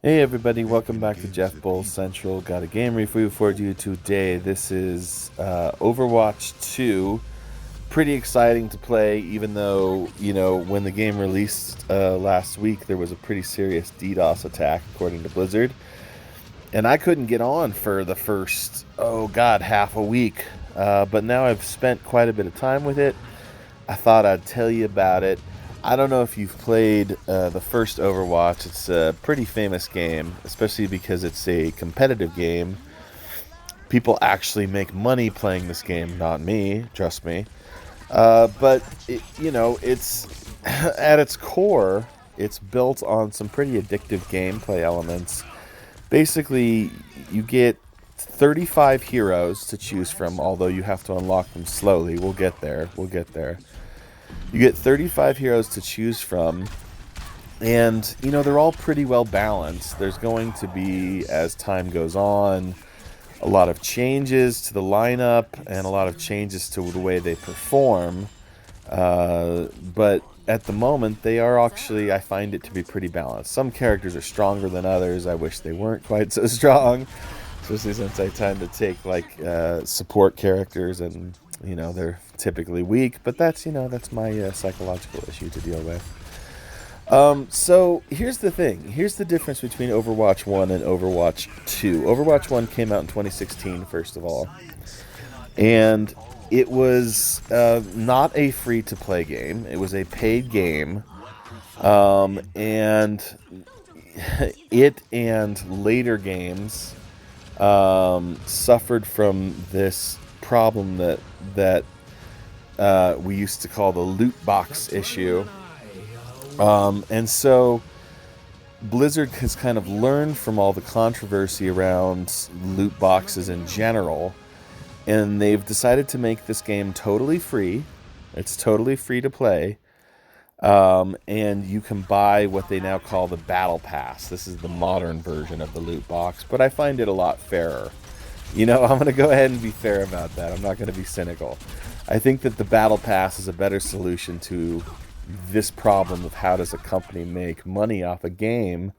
Hey everybody, welcome back to Jeff Bull Central. Got a game review for you today. This is Overwatch 2. Pretty exciting to play, even though, when the game released last week, there was a pretty serious DDoS attack, according to Blizzard. And I couldn't get on for the first, half a week. But now I've spent quite a bit of time with it. I thought I'd tell you about it. I don't know if you've played the first Overwatch. It's a pretty famous game, especially because it's a competitive game. People actually make money playing this game, not me, trust me. It's at its core, it's built on some pretty addictive gameplay elements. Basically, you get 35 heroes to choose from, although you have to unlock them slowly. We'll get there. You get 35 heroes to choose from, and, they're all pretty well balanced. There's going to be, as time goes on, a lot of changes to the lineup and a lot of changes to the way they perform. But at the moment, they are actually, I find it to be pretty balanced. Some characters are stronger than others. I wish they weren't quite so strong, especially since I tend to take, support characters and they're typically weak, but that's my psychological issue to deal with. So here's the thing. Here's the difference between Overwatch 1 and Overwatch 2. Overwatch 1 came out in 2016, first of all, and it was not a free-to-play game. It was a paid game, and it and later games suffered from this problem that we used to call the loot box issue. And so Blizzard has kind of learned from all the controversy around loot boxes in general, and they've decided to make this game totally free. It's totally free to play. And you can buy what they now call the Battle Pass. This is the modern version of the loot box, but I find it a lot fairer. I'm going to go ahead and be fair about that. I'm not going to be cynical. I think that the Battle Pass is a better solution to this problem of how does a company make money off a game,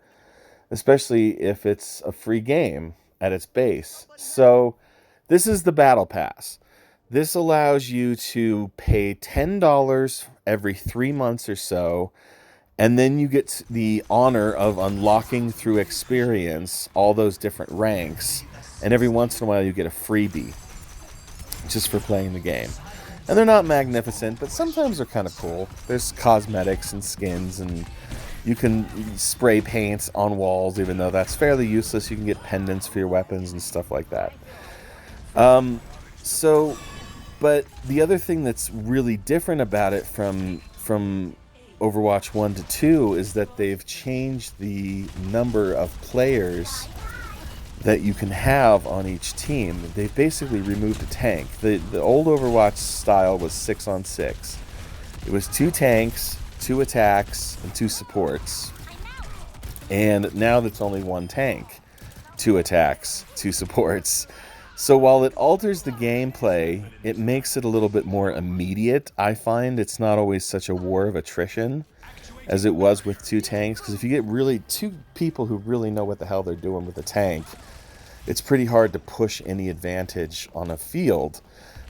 especially if it's a free game at its base. So this is the Battle Pass. This allows you to pay $10 every 3 months or so, and then you get the honor of unlocking through experience all those different ranks, and every once in a while you get a freebie just for playing the game. And they're not magnificent, but sometimes they're kind of cool. There's cosmetics and skins, and you can spray paint on walls, even though that's fairly useless. You can get pendants for your weapons and stuff like that. But the other thing that's really different about it from Overwatch 1 to 2 is that they've changed the number of players that you can have on each team. They've basically removed a tank. The old Overwatch style was 6-on-6. It was 2 tanks, 2 attacks, and 2 supports. And now that's only 1 tank, 2 attacks, 2 supports. So while it alters the gameplay, it makes it a little bit more immediate. I find it's not always such a war of attrition as it was with 2 tanks, because if you get really 2 people who really know what the hell they're doing with a tank, it's pretty hard to push any advantage on a field.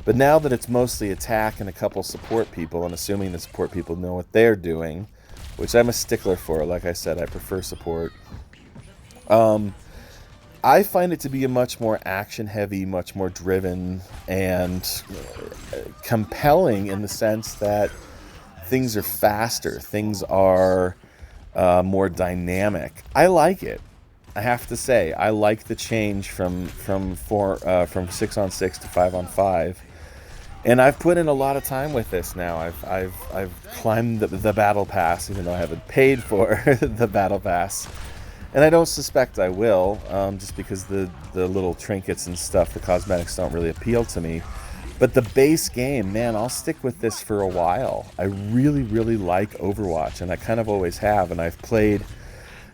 But now that it's mostly attack and a couple support people, and assuming the support people know what they're doing, which I'm a stickler for, like I said, I prefer support, I find it to be a much more action-heavy, much more driven, and compelling in the sense that things are faster, things are more dynamic. I like it. I have to say, I like the change from 6-on-6 to 5-on-5, and I've put in a lot of time with this now. I've climbed the battle pass, even though I haven't paid for the battle pass, and I don't suspect I will, just because the little trinkets and stuff, the cosmetics, don't really appeal to me. But the base game, man, I'll stick with this for a while. I really, really like Overwatch, and I kind of always have, and I've played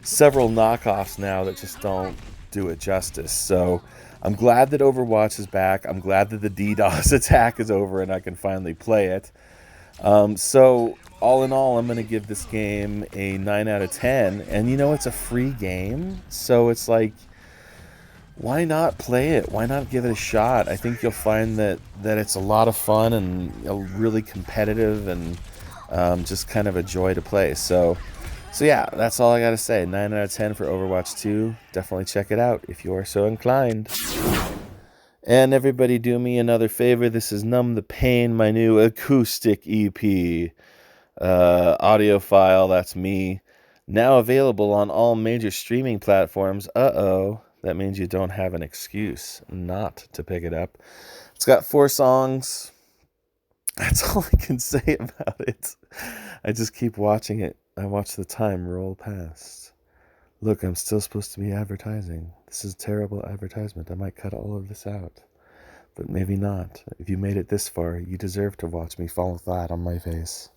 several knockoffs now that just don't do it justice. So I'm glad that Overwatch is back. I'm glad that the DDoS attack is over and I can finally play it. So all in all, I'm going to give this game a 9 out of 10. And it's a free game. So it's like, why not play it? Why not give it a shot? I think you'll find that it's a lot of fun and really competitive and just kind of a joy to play. So yeah, that's all I got to say. 9 out of 10 for Overwatch 2. Definitely check it out if you are so inclined. And everybody do me another favor. This is Numb the Pain, my new acoustic EP. Audio file, that's me. Now available on all major streaming platforms. Uh-oh. That means you don't have an excuse not to pick it up. It's got 4 songs. That's all I can say about it. I just keep watching it. I watch the time roll past. Look, I'm still supposed to be advertising. This is terrible advertisement. I might cut all of this out. But maybe not. If you made it this far, you deserve to watch me fall flat on my face.